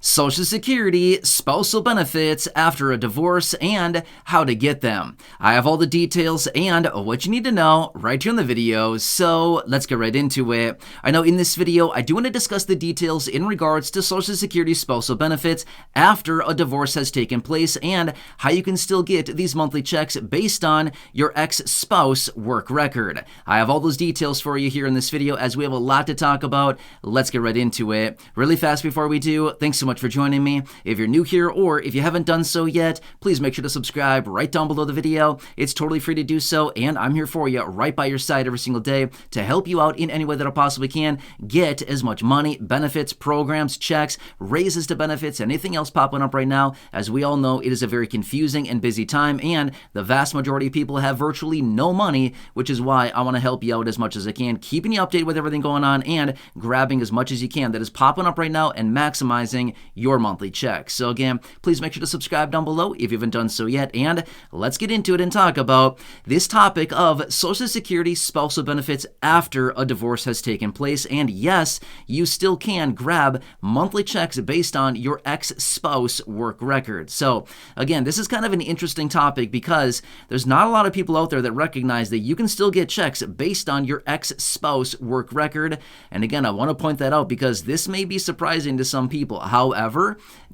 Social Security, spousal benefits after a divorce, and how to get them. I have all the details and what you need to know right here in the video, so let's get right into it. I know in this video, I do want to discuss the details in regards to Social Security spousal benefits after a divorce has taken place and how you can still get these monthly checks based on your ex-spouse work record. I have all those details for you here in this video as we have a lot to talk about. Let's get right into it. Really fast before we do, thanks so much for joining me. If you're new here or if you haven't done so yet, please make sure to subscribe right down below the video. It's totally free to do so, and I'm here for you right by your side every single day to help you out in any way that I possibly can. Get as much money, benefits, programs, checks, raises to benefits, anything else popping up right now. As we all know, it is a very confusing and busy time, and the vast majority of people have virtually no money, which is why I want to help you out as much as I can, keeping you updated with everything going on and grabbing as much as you can that is popping up right now and maximizing your monthly checks. So again, please make sure to subscribe down below if you haven't done so yet, and let's get into it and talk about this topic of Social Security spousal benefits after a divorce has taken place. And yes, you still can grab monthly checks based on your ex-spouse work record. So again, this is kind of an interesting topic because there's not a lot of people out there that recognize that you can still get checks based on your ex-spouse work record. And again, I want to point that out because this may be surprising to some people. However,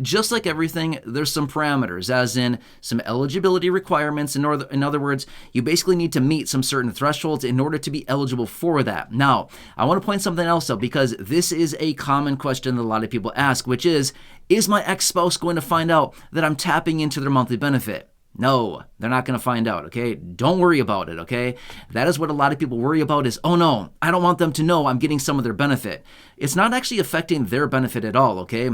just like everything, there's some parameters, as in some eligibility requirements. In other words, you basically need to meet some certain thresholds in order to be eligible for that. Now, I want to point something else out because this is a common question that a lot of people ask, which is my ex-spouse going to find out that I'm tapping into their monthly benefit? No, they're not going to find out, okay? Don't worry about it, okay? That is what a lot of people worry about is, oh no, I don't want them to know I'm getting some of their benefit. It's not actually affecting their benefit at all, okay?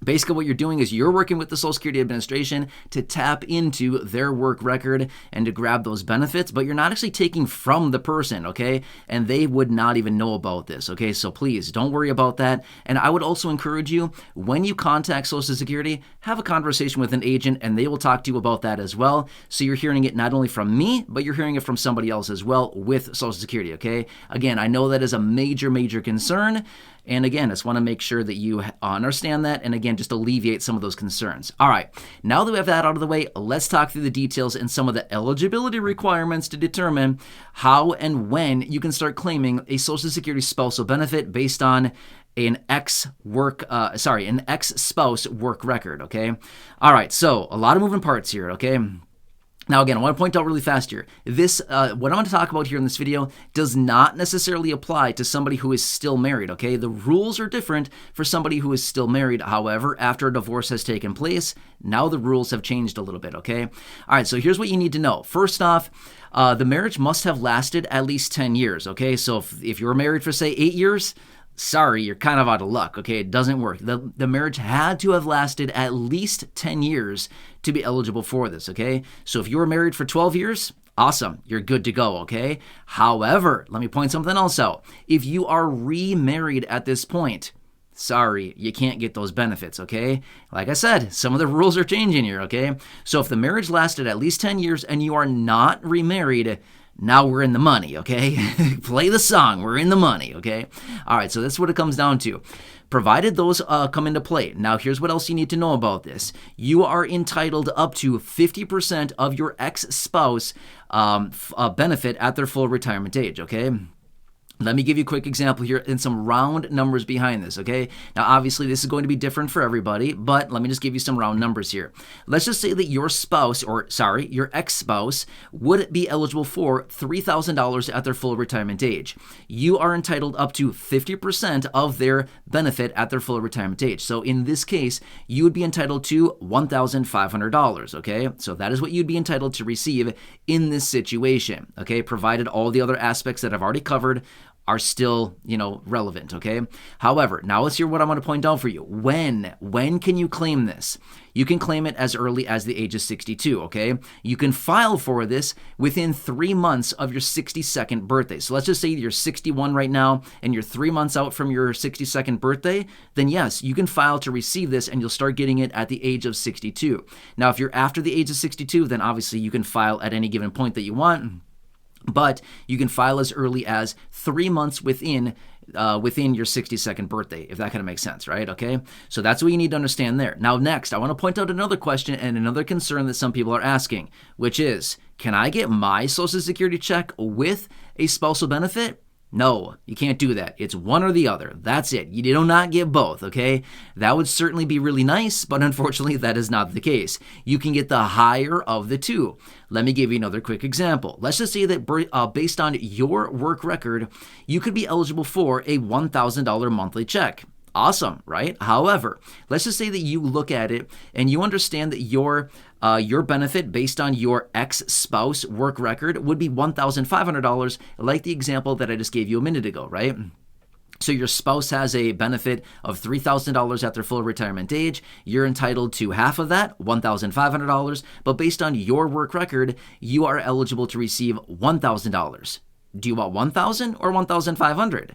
Basically, what you're doing is you're working with the Social Security Administration to tap into their work record and to grab those benefits, but you're not actually taking from the person, okay? And they would not even know about this, okay? So please, don't worry about that. And I would also encourage you, when you contact Social Security, have a conversation with an agent and they will talk to you about that as well. So you're hearing it not only from me, but you're hearing it from somebody else as well with Social Security, okay? Again, I know that is a major, major concern. And again, I just want to make sure that you understand that and again, just alleviate some of those concerns. All right, now that we have that out of the way, let's talk through the details and some of the eligibility requirements to determine how and when you can start claiming a Social Security spousal benefit based on an ex-spouse work record, okay? All right, so a lot of moving parts here, okay? Now, again, I want to point out really fast here, this, what I'm going to talk about here in this video does not necessarily apply to somebody who is still married, okay? The rules are different for somebody who is still married. However, after a divorce has taken place, now the rules have changed a little bit, okay? All right, so here's what you need to know. First off, the marriage must have lasted at least 10 years, okay? So if you were married for, say, 8 years, sorry, you're kind of out of luck, okay? It doesn't work. The marriage had to have lasted at least 10 years to be eligible for this, okay? So if you were married for 12 years, awesome, you're good to go, okay? However, let me point something else out. If you are remarried at this point, sorry, you can't get those benefits, okay? Like I said, some of the rules are changing here, okay? So if the marriage lasted at least 10 years and you are not remarried, now we're in the money, okay? Play the song, we're in the money, okay? All right, so that's what it comes down to. Provided those come into play. Now, here's what else you need to know about this. You are entitled up to 50% of your ex-spouse benefit at their full retirement age, okay? Let me give you a quick example here and some round numbers behind this, okay? Now, obviously, this is going to be different for everybody, but let me just give you some round numbers here. Let's just say that your ex-spouse would be eligible for $3,000 at their full retirement age. You are entitled up to 50% of their benefit at their full retirement age. So in this case, you would be entitled to $1,500, okay? So that is what you'd be entitled to receive in this situation, okay? Provided all the other aspects that I've already covered are still, relevant, okay? However, now let's hear what I want to point out for you. When can you claim this? You can claim it as early as the age of 62, okay? You can file for this within 3 months of your 62nd birthday. So let's just say you're 61 right now and you're 3 months out from your 62nd birthday, then yes, you can file to receive this and you'll start getting it at the age of 62. Now, if you're after the age of 62, then obviously you can file at any given point that you want. But you can file as early as 3 months within within your 62nd birthday, if that kind of makes sense, right? Okay, so that's what you need to understand there. Now, next, I want to point out another question and another concern that some people are asking, which is, can I get my Social Security check with a spousal benefit? No, you can't do that. It's one or the other. That's it. You do not get both, okay? That would certainly be really nice, but unfortunately, that is not the case. You can get the higher of the two. Let me give you another quick example. Let's just say that based on your work record, you could be eligible for a $1,000 monthly check. Awesome, right? However, let's just say that you look at it and you understand that your benefit based on your ex-spouse work record would be $1,500, like the example that I just gave you a minute ago, right? So your spouse has a benefit of $3,000 at their full retirement age. You're entitled to half of that, $1,500, but based on your work record, you are eligible to receive $1,000. Do you want $1,000 or $1,500?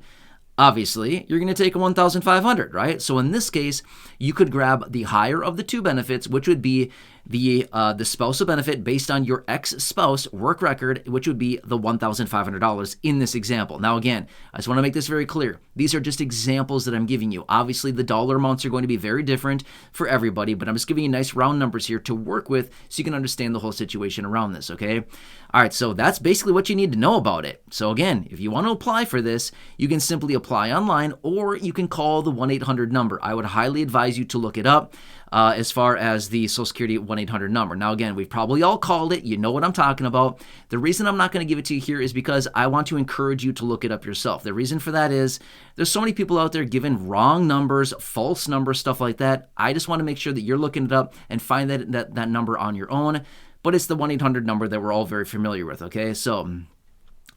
Obviously, you're going to take a $1,500, right? So in this case, you could grab the higher of the two benefits, which would be the spousal benefit based on your ex-spouse work record, which would be the $1,500 in this example. Now, again, I just want to make this very clear. These are just examples that I'm giving you. Obviously, the dollar amounts are going to be very different for everybody, but I'm just giving you nice round numbers here to work with so you can understand the whole situation around this, okay? All right, so that's basically what you need to know about it. So again, if you want to apply for this, you can simply apply online or you can call the 1-800 number. I would highly advise you to look it up as far as the Social Security 1-800 number. Now again, we've probably all called it. You know what I'm talking about. The reason I'm not going to give it to you here is because I want to encourage you to look it up yourself. The reason for that is there's so many people out there giving wrong numbers, false numbers, stuff like that. I just want to make sure that you're looking it up and find that number on your own. But it's the 1-800 number that we're all very familiar with, okay? So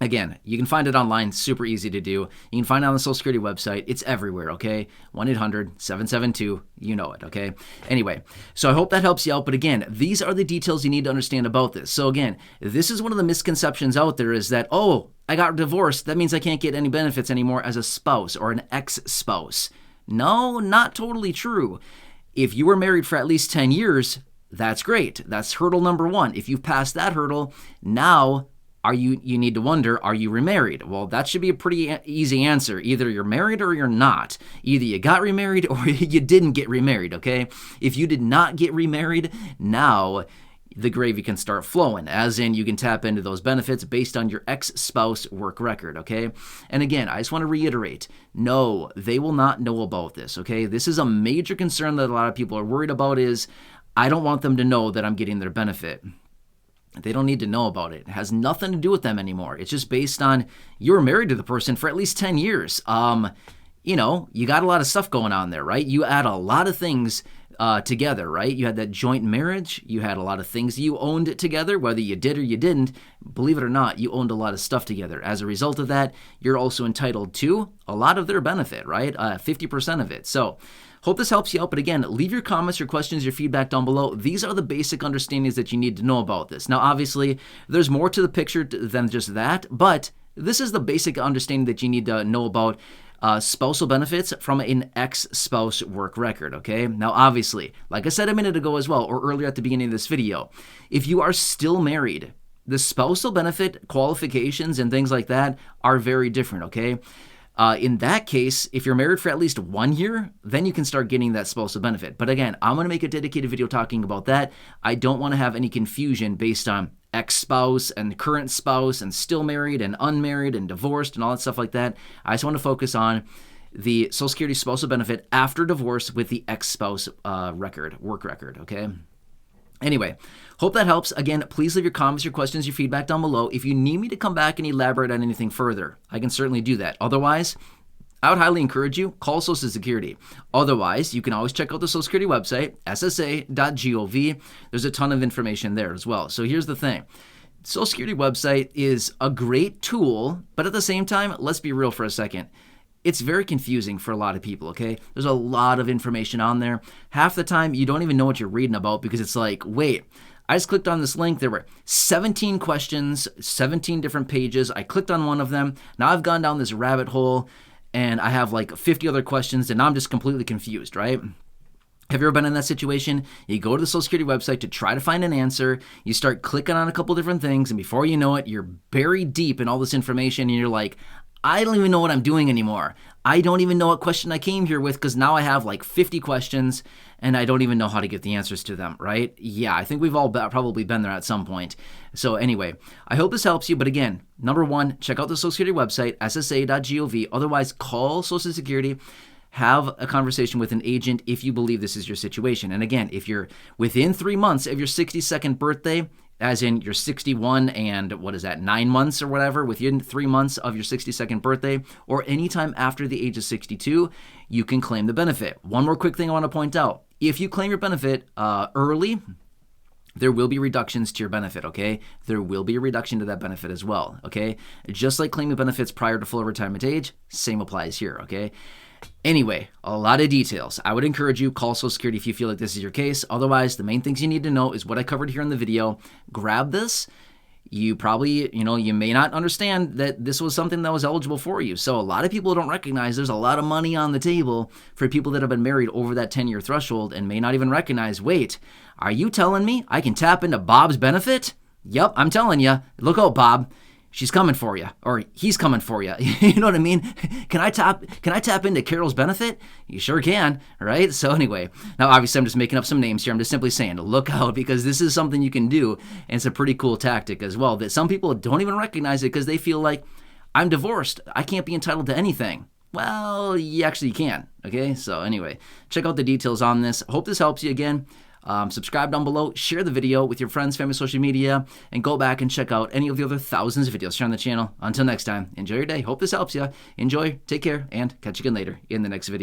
again, you can find it online, super easy to do. You can find it on the Social Security website. It's everywhere, okay? 1-800-772, you know it, okay? Anyway, so I hope that helps you out. But again, these are the details you need to understand about this. So again, this is one of the misconceptions out there is that, oh, I got divorced. That means I can't get any benefits anymore as a spouse or an ex-spouse. No, not totally true. If you were married for at least 10 years, that's great. That's hurdle number one. If you've passed that hurdle, now you need to wonder, are you remarried? Well, that should be a pretty easy answer. Either you're married or you're not. Either you got remarried or you didn't get remarried, okay? If you did not get remarried, now the gravy can start flowing, as in you can tap into those benefits based on your ex-spouse work record, okay? And again, I just want to reiterate, no, they will not know about this, okay? This is a major concern that a lot of people are worried about is, I don't want them to know that I'm getting their benefit. They don't need to know about it. It has nothing to do with them anymore. It's just based on you were married to the person for at least 10 years. You know, you got a lot of stuff going on there, right? You add a lot of things together, right? You had that joint marriage. You had a lot of things you owned together, whether you did or you didn't. Believe it or not, you owned a lot of stuff together. As a result of that, you're also entitled to a lot of their benefit, right? 50% of it. So hope this helps you out. But again, leave your comments, your questions, your feedback down below. These are the basic understandings that you need to know about this. Now, obviously, there's more to the picture than just that, but this is the basic understanding that you need to know about spousal benefits from an ex-spouse work record, okay? Now, obviously, like I said a minute ago as well, or earlier at the beginning of this video, if you are still married, the spousal benefit qualifications and things like that are very different, okay? In that case, if you're married for at least 1 year, then you can start getting that spousal benefit. But again, I'm going to make a dedicated video talking about that. I don't want to have any confusion based on ex-spouse and current spouse and still married and unmarried and divorced and all that stuff like that. I just want to focus on the Social Security spousal benefit after divorce with the ex-spouse work record, okay? Anyway, hope that helps. Again, please leave your comments, your questions, your feedback down below. If you need me to come back and elaborate on anything further, I can certainly do that. Otherwise, I would highly encourage you, call Social Security. Otherwise, you can always check out the Social Security website, ssa.gov. There's a ton of information there as well. So here's the thing. Social Security website is a great tool, but at the same time, let's be real for a second. It's very confusing for a lot of people, okay? There's a lot of information on there. Half the time, you don't even know what you're reading about because it's like, wait, I just clicked on this link. There were 17 questions, 17 different pages. I clicked on one of them. Now I've gone down this rabbit hole and I have like 50 other questions and now I'm just completely confused, right? Have you ever been in that situation? You go to the Social Security website to try to find an answer. You start clicking on a couple different things and before you know it, you're buried deep in all this information and you're like, I don't even know what I'm doing anymore. I don't even know what question I came here with because now I have like 50 questions and I don't even know how to get the answers to them, right? Yeah, I think we've all probably been there at some point. So anyway, I hope this helps you. But again, number one, check out the Social Security website, ssa.gov. Otherwise, call Social Security. Have a conversation with an agent if you believe this is your situation. And again, if you're within 3 months of your 62nd birthday, as in you're 61 and 9 months or whatever, within 3 months of your 62nd birthday, or anytime after the age of 62, you can claim the benefit. One more quick thing I want to point out. If you claim your benefit early, there will be reductions to your benefit, okay? There will be a reduction to that benefit as well, okay? Just like claiming benefits prior to full retirement age, same applies here, okay? Anyway, a lot of details. I would encourage you, call Social Security if you feel like this is your case. Otherwise, the main things you need to know is what I covered here in the video. Grab this. You probably, you may not understand that this was something that was eligible for you. So a lot of people don't recognize there's a lot of money on the table for people that have been married over that 10-year threshold and may not even recognize, wait, are you telling me I can tap into Bob's benefit? Yep, I'm telling you. Look out, Bob. She's coming for you, or he's coming for you. You know what I mean? Can I tap into Carol's benefit? You sure can, right? So anyway, now obviously I'm just making up some names here. I'm just simply saying, look out, because this is something you can do, and it's a pretty cool tactic as well that some people don't even recognize it because they feel like, I'm divorced, I can't be entitled to anything. Well, you actually can, okay? So anyway, check out the details on this. Hope this helps you again. Subscribe down below, share the video with your friends, family, social media, and go back and check out any of the other thousands of videos here on the channel. Until next time, enjoy your day. Hope this helps you. Enjoy, take care, and catch you again later in the next video.